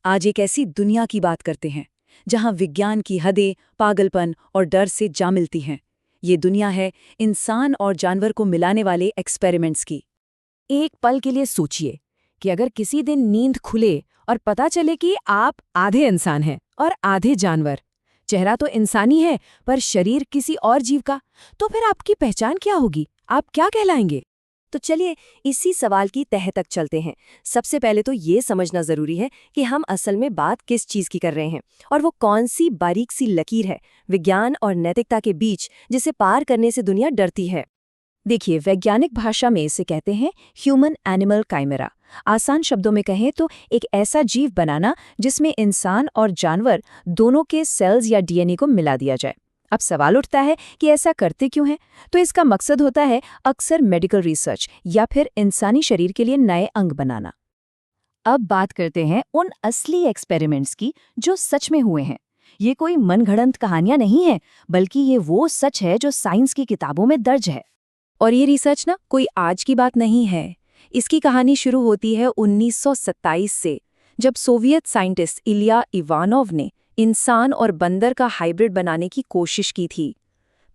आज एक ऐसी दुनिया की बात करते हैं जहां विज्ञान की हदें पागलपन और डर से जा मिलती हैं। ये दुनिया है इंसान और जानवर को मिलाने वाले एक्सपेरिमेंट्स की। एक पल के लिए सोचिए कि अगर किसी दिन नींद खुले और पता चले कि आप आधे इंसान हैं और आधे जानवर। चेहरा तो इंसानी है पर शरीर किसी और जीव का, तो फिर आपकी पहचान क्या होगी? आप क्या कहलाएंगे? तो चलिए इसी सवाल की तह तक चलते हैं। सबसे पहले तो ये समझना जरूरी है कि हम असल में बात किस चीज की कर रहे हैं और वो कौन सी बारीक सी लकीर है विज्ञान और नैतिकता के बीच, जिसे पार करने से दुनिया डरती है। देखिए, वैज्ञानिक भाषा में इसे कहते हैं ह्यूमन एनिमल काइमेरा। आसान शब्दों में कहें तो एक ऐसा जीव बनाना जिसमें इंसान और जानवर दोनों के सेल्स या डीएनए को मिला दिया जाए। अब सवाल उठता है कि ऐसा करते क्यों हैं? तो इसका मकसद होता है अक्सर मेडिकल रिसर्च या फिर इंसानी शरीर के लिए नए अंग बनाना। अब बात करते हैं उन असली एक्सपेरिमेंट्स की जो सच में हुए हैं। ये कोई मनगढ़ंत कहानियां नहीं है, बल्कि ये वो सच है जो साइंस की किताबों में दर्ज है। और ये रिसर्च ना कोई आज की बात नहीं है। इसकी कहानी शुरू होती है 1927 से, जब सोवियत साइंटिस्ट इलिया इवानोव ने इंसान और बंदर का हाइब्रिड बनाने की कोशिश की थी।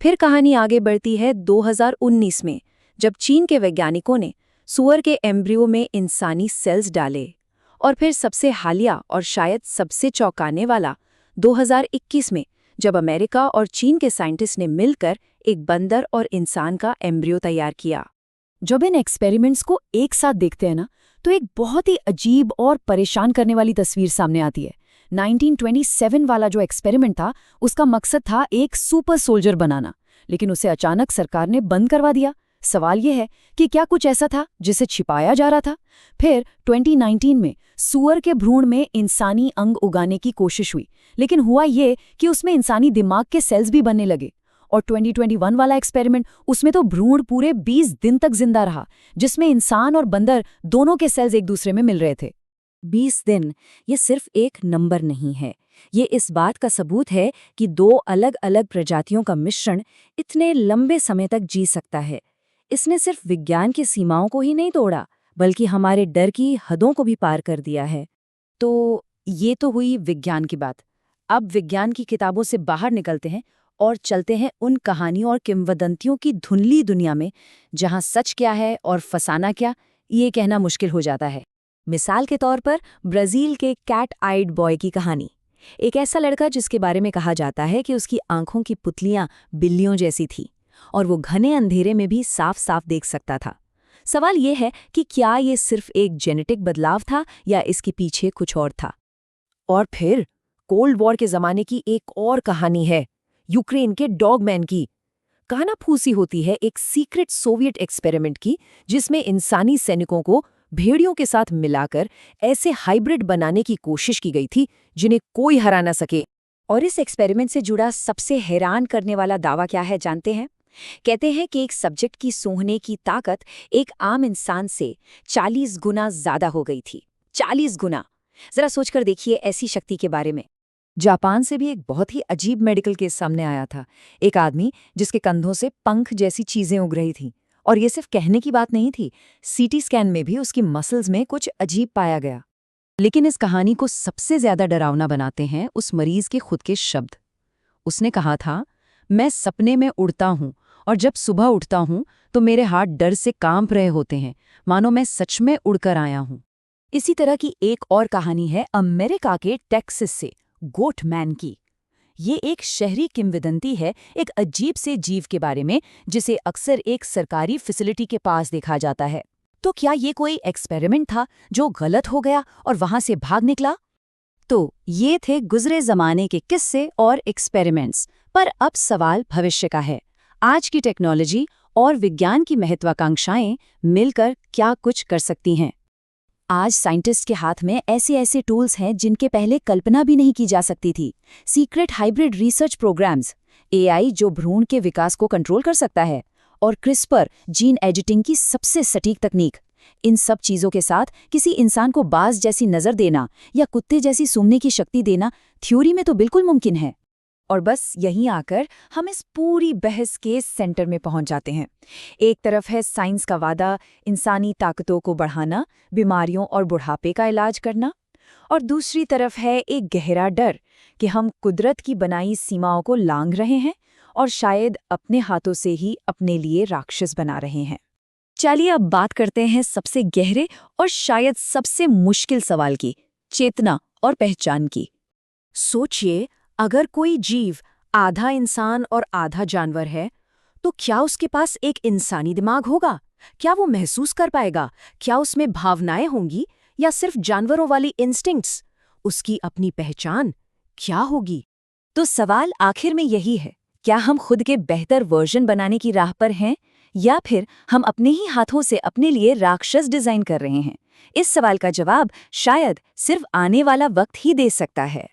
फिर कहानी आगे बढ़ती है 2019 में, जब चीन के वैज्ञानिकों ने सूअर के एम्ब्रियो में इंसानी सेल्स डाले। और फिर सबसे हालिया और शायद सबसे चौंकाने वाला 2021 में, जब अमेरिका और चीन के साइंटिस्ट ने मिलकर एक बंदर और इंसान का एम्ब्रियो तैयार किया। जब इन एक्सपेरिमेंट्स को एक साथ देखते हैं ना, तो एक बहुत ही अजीब और परेशान करने वाली तस्वीर सामने आती है। 1927 वाला जो एक्सपेरिमेंट था, उसका मकसद था एक सुपर सोल्जर बनाना, लेकिन उसे अचानक सरकार ने बंद करवा दिया। सवाल यह है कि क्या कुछ ऐसा था जिसे छिपाया जा रहा था? फिर 2019 में सूअर के भ्रूण में इंसानी अंग उगाने की कोशिश हुई, लेकिन हुआ ये कि उसमें इंसानी दिमाग के सेल्स भी बनने लगे। और 2021 वाला एक्सपेरिमेंट, उसमें तो भ्रूण पूरे 20 दिन तक जिंदा रहा, जिसमें इंसान और बंदर दोनों के सेल्स एक दूसरे में मिल रहे थे। 20 दिन, ये सिर्फ एक नंबर नहीं है। ये इस बात का सबूत है कि दो अलग अलग प्रजातियों का मिश्रण इतने लंबे समय तक जी सकता है। इसने सिर्फ विज्ञान की सीमाओं को ही नहीं तोड़ा, बल्कि हमारे डर की हदों को भी पार कर दिया है। तो ये तो हुई विज्ञान की बात। अब विज्ञान की किताबों से बाहर निकलते हैं और चलते हैं उन कहानियों और किंवदंतियों की धुंधली दुनिया में, जहां सच क्या है और फसाना क्या, ये कहना मुश्किल हो जाता है। मिसाल के तौर पर ब्राजील के कैट आइड बॉय की कहानी। एक ऐसा लड़का जिसके बारे में कहा जाता है कि उसकी आंखों की पुतलियां बिल्लियों जैसी थी और वो घने अंधेरे में भी साफ साफ देख सकता था। सवाल ये है कि क्या ये सिर्फ एक जेनेटिक बदलाव था या इसके पीछे कुछ और था? और फिर कोल्ड वॉर के जमाने की एक और कहानी है, यूक्रेन के डॉगमैन की। कानाफूसी होती है एक सीक्रेट सोवियत एक्सपेरिमेंट की, जिसमें इंसानी सैनिकों को भेड़ियों के साथ मिलाकर ऐसे हाइब्रिड बनाने की कोशिश की गई थी जिन्हें कोई हरा ना सके। और इस एक्सपेरिमेंट से जुड़ा सबसे हैरान करने वाला दावा क्या है, जानते हैं? कहते हैं कि एक सब्जेक्ट की सूंघने की ताकत एक आम इंसान से 40 गुना ज्यादा हो गई थी। 40 गुना! जरा सोचकर देखिए ऐसी शक्ति के बारे में। जापान से भी एक बहुत ही अजीब मेडिकल केस सामने आया था। एक आदमी जिसके कंधों से पंख जैसी चीजें उग रही थीं। और ये सिर्फ कहने की बात नहीं थी, सीटी स्कैन में भी उसकी मसल्स में कुछ अजीब पाया गया। लेकिन इस कहानी को सबसे ज्यादा डरावना बनाते हैं उस मरीज के खुद के शब्द। उसने कहा था, मैं सपने में उड़ता हूं और जब सुबह उठता हूं तो मेरे हाथ डर से कांप रहे होते हैं, मानो मैं सच में उड़कर आया हूं। इसी तरह की एक और कहानी है अमेरिका के टेक्सास से गोटमैन की। ये एक शहरी किंवदंती है एक अजीब से जीव के बारे में, जिसे अक्सर एक सरकारी फैसिलिटी के पास देखा जाता है। तो क्या ये कोई एक्सपेरिमेंट था जो गलत हो गया और वहां से भाग निकला? तो ये थे गुजरे जमाने के किस्से और एक्सपेरिमेंट्स, पर अब सवाल भविष्य का है। आज की टेक्नोलॉजी और विज्ञान की महत्वाकांक्षाएं मिलकर क्या कुछ कर सकती हैं? आज साइंटिस्ट के हाथ में ऐसे ऐसे टूल्स हैं जिनके पहले कल्पना भी नहीं की जा सकती थी। Secret hybrid research programmes, AI जो भ्रूण के विकास को कंट्रोल कर सकता है, और क्रिस्पर जीन एडिटिंग की सबसे सटीक तकनीक। इन सब चीजों के साथ किसी इंसान को बाज जैसी नजर देना या कुत्ते जैसी सूंघने की शक्ति देना थ्योरी में तो बिल्कुल मुमकिन है। और बस यहीं आकर हम इस पूरी बहस के सेंटर में पहुंच जाते हैं। एक तरफ है साइंस का वादा इंसानी ताकतों को बढ़ाना, बीमारियों और बुढ़ापे का इलाज करना, और दूसरी तरफ है एक गहरा डर कि हम कुदरत की बनाई सीमाओं को लांघ रहे हैं और शायद अपने हाथों से ही अपने लिए राक्षस बना रहे हैं। चलिए अब बात करते हैं सबसे गहरे और शायद सबसे मुश्किल सवाल की, चेतना और पहचान की। सोचिए, अगर कोई जीव आधा इंसान और आधा जानवर है, तो क्या उसके पास एक इंसानी दिमाग होगा? क्या वो महसूस कर पाएगा? क्या उसमें भावनाएं होंगी या सिर्फ जानवरों वाली इंस्टिंक्ट्स? उसकी अपनी पहचान क्या होगी? तो सवाल आखिर में यही है, क्या हम खुद के बेहतर वर्जन बनाने की राह पर हैं या फिर हम अपने ही हाथों से अपने लिए राक्षस डिजाइन कर रहे हैं? इस सवाल का जवाब शायद सिर्फ आने वाला वक्त ही दे सकता है।